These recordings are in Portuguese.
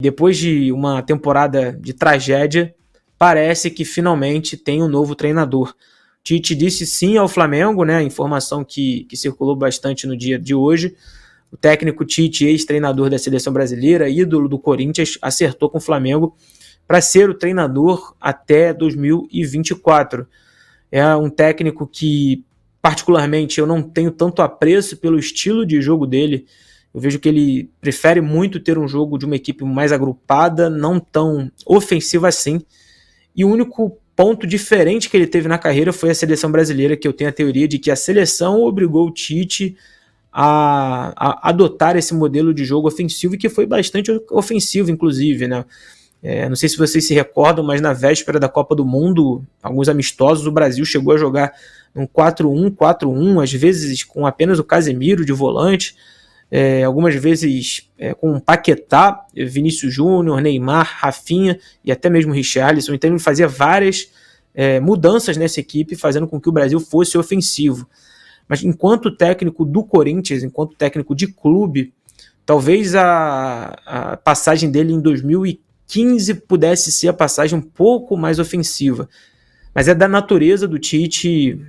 Depois de uma temporada de tragédia, parece que finalmente tem um novo treinador. Tite disse sim ao Flamengo, né? Informação que circulou bastante no dia de hoje. O técnico Tite, ex-treinador da seleção brasileira, ídolo do Corinthians, acertou com o Flamengo para ser o treinador até 2024. É um técnico que, particularmente, eu não tenho tanto apreço pelo estilo de jogo dele. Eu vejo que ele prefere muito ter um jogo de uma equipe mais agrupada, não tão ofensiva assim. E o único ponto diferente que ele teve na carreira foi a seleção brasileira, que eu tenho a teoria de que a seleção obrigou o Tite a adotar esse modelo de jogo ofensivo, e que foi bastante ofensivo, inclusive, né? Não sei se vocês se recordam, mas na véspera da Copa do Mundo, alguns amistosos, o Brasil chegou a jogar um 4-1, 4-1, às vezes com apenas o Casemiro de volante, algumas vezes com Paquetá, Vinícius Júnior, Neymar, Rafinha e até mesmo Richarlison. Então ele fazia várias mudanças nessa equipe, fazendo com que o Brasil fosse ofensivo. Mas enquanto técnico do Corinthians, enquanto técnico de clube, talvez a passagem dele em 2015 pudesse ser a passagem um pouco mais ofensiva. Mas é da natureza do Tite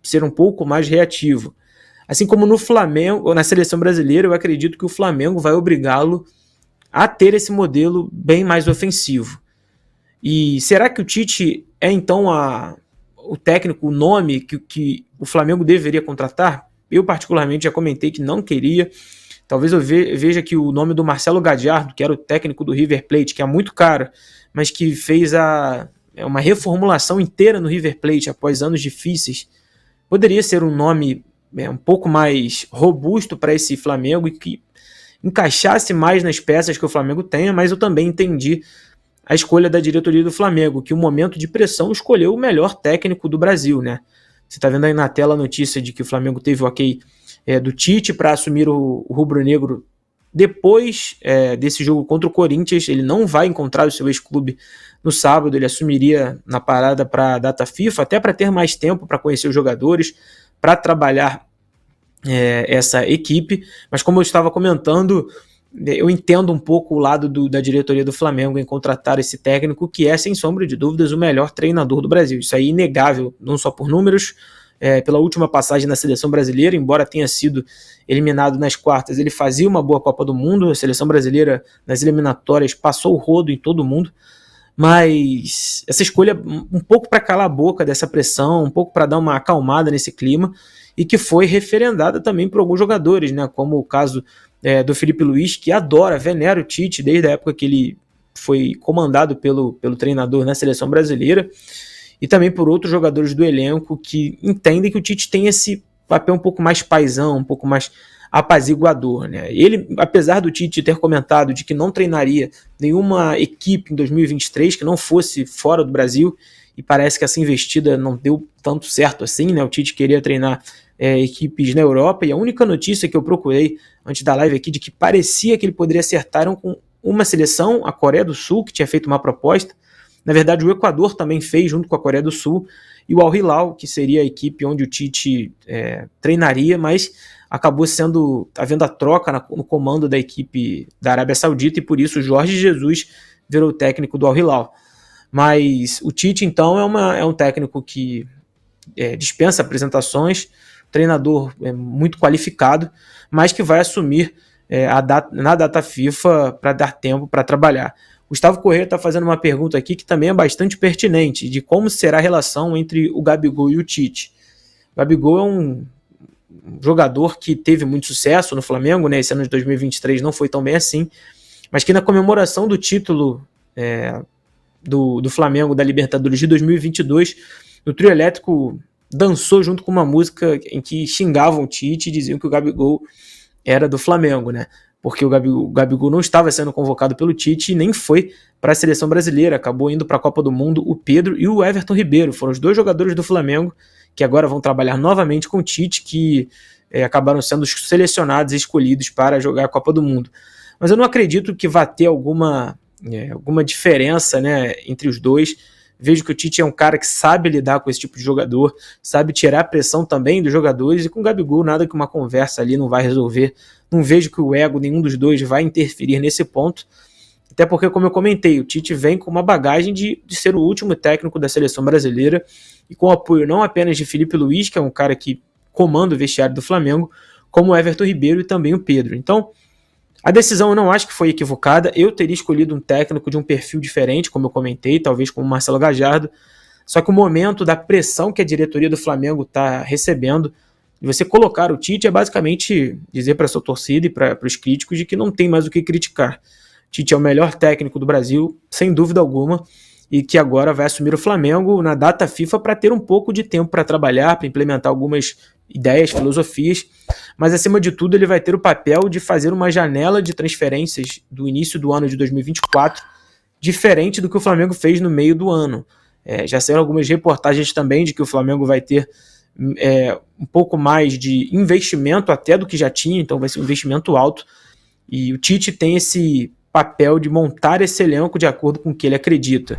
ser um pouco mais reativo. Assim como no Flamengo, ou na seleção brasileira, eu acredito que o Flamengo vai obrigá-lo a ter esse modelo bem mais ofensivo. E será que o Tite é então o técnico, o nome que o Flamengo deveria contratar? Eu particularmente já comentei que não queria. Talvez eu veja que o nome do Marcelo Gallardo, que era o técnico do River Plate, que é muito caro, mas que fez uma reformulação inteira no River Plate após anos difíceis, poderia ser um nome um pouco mais robusto para esse Flamengo e que encaixasse mais nas peças que o Flamengo tenha. Mas eu também entendi a escolha da diretoria do Flamengo, que o momento de pressão escolheu o melhor técnico do Brasil, né? Você está vendo aí na tela a notícia de que o Flamengo teve o ok do Tite para assumir o rubro-negro depois desse jogo contra o Corinthians. Ele não vai encontrar o seu ex-clube no sábado, ele assumiria na parada para a data FIFA, até para ter mais tempo para conhecer os jogadores, para trabalhar essa equipe. Mas como eu estava comentando, eu entendo um pouco o lado da diretoria do Flamengo em contratar esse técnico, que é, sem sombra de dúvidas, o melhor treinador do Brasil. Isso é inegável, não só por números, pela última passagem na seleção brasileira, embora tenha sido eliminado nas quartas, ele fazia uma boa Copa do Mundo. A seleção brasileira, nas eliminatórias, passou o rodo em todo mundo. Mas essa escolha um pouco para calar a boca dessa pressão, um pouco para dar uma acalmada nesse clima, e que foi referendada também por alguns jogadores, né? Como o caso do Felipe Luiz, que venera o Tite desde a época que ele foi comandado pelo treinador na seleção brasileira, e também por outros jogadores do elenco que entendem que o Tite tem esse papel um pouco mais paizão, um pouco mais apaziguador, né? Ele, apesar do Tite ter comentado de que não treinaria nenhuma equipe em 2023 que não fosse fora do Brasil, e parece que essa investida não deu tanto certo assim, né? O Tite queria treinar equipes na Europa, e a única notícia que eu procurei antes da live aqui de que parecia que ele poderia acertar eram com uma seleção, a Coreia do Sul, que tinha feito uma proposta. Na verdade, o Equador também fez junto com a Coreia do Sul, e o Al Hilal, que seria a equipe onde o Tite treinaria, mas acabou havendo a troca no comando da equipe da Arábia Saudita, e por isso o Jorge Jesus virou o técnico do Al Hilal. Mas o Tite, então, é um técnico que dispensa apresentações, treinador muito qualificado, mas que vai assumir na data FIFA para dar tempo para trabalhar. Gustavo Corrêa está fazendo uma pergunta aqui que também é bastante pertinente, de como será a relação entre o Gabigol e o Tite. O Gabigol é um jogador que teve muito sucesso no Flamengo, né? Esse ano de 2023 não foi tão bem assim, mas que na comemoração do título do Flamengo da Libertadores de 2022, o trio elétrico dançou junto com uma música em que xingavam o Tite e diziam que o Gabigol era do Flamengo, né? Porque o Gabigol não estava sendo convocado pelo Tite e nem foi para a seleção brasileira. Acabou indo para a Copa do Mundo o Pedro e o Everton Ribeiro. Foram os dois jogadores do Flamengo que agora vão trabalhar novamente com o Tite, que acabaram sendo selecionados e escolhidos para jogar a Copa do Mundo. Mas eu não acredito que vá ter alguma diferença, né, entre os dois. Vejo que o Tite é um cara que sabe lidar com esse tipo de jogador, sabe tirar a pressão também dos jogadores, e com o Gabigol nada que uma conversa ali não vai resolver. Não vejo que o ego, nenhum dos dois, vai interferir nesse ponto. Até porque, como eu comentei, o Tite vem com uma bagagem de ser o último técnico da seleção brasileira e com apoio não apenas de Felipe Luiz, que é um cara que comanda o vestiário do Flamengo, como o Everton Ribeiro e também o Pedro. Então, a decisão eu não acho que foi equivocada. Eu teria escolhido um técnico de um perfil diferente, como eu comentei, talvez como o Marcelo Gallardo. Só que o momento da pressão que a diretoria do Flamengo está recebendo, de você colocar o Tite, é basicamente dizer para a sua torcida e para os críticos de que não tem mais o que criticar. Tite é o melhor técnico do Brasil, sem dúvida alguma, e que agora vai assumir o Flamengo na data FIFA para ter um pouco de tempo para trabalhar, para implementar algumas ideias, filosofias, mas acima de tudo ele vai ter o papel de fazer uma janela de transferências do início do ano de 2024 diferente do que o Flamengo fez no meio do ano. Já saíram algumas reportagens também de que o Flamengo vai ter um pouco mais de investimento até do que já tinha, então vai ser um investimento alto, e o Tite tem esse papel de montar esse elenco de acordo com o que ele acredita.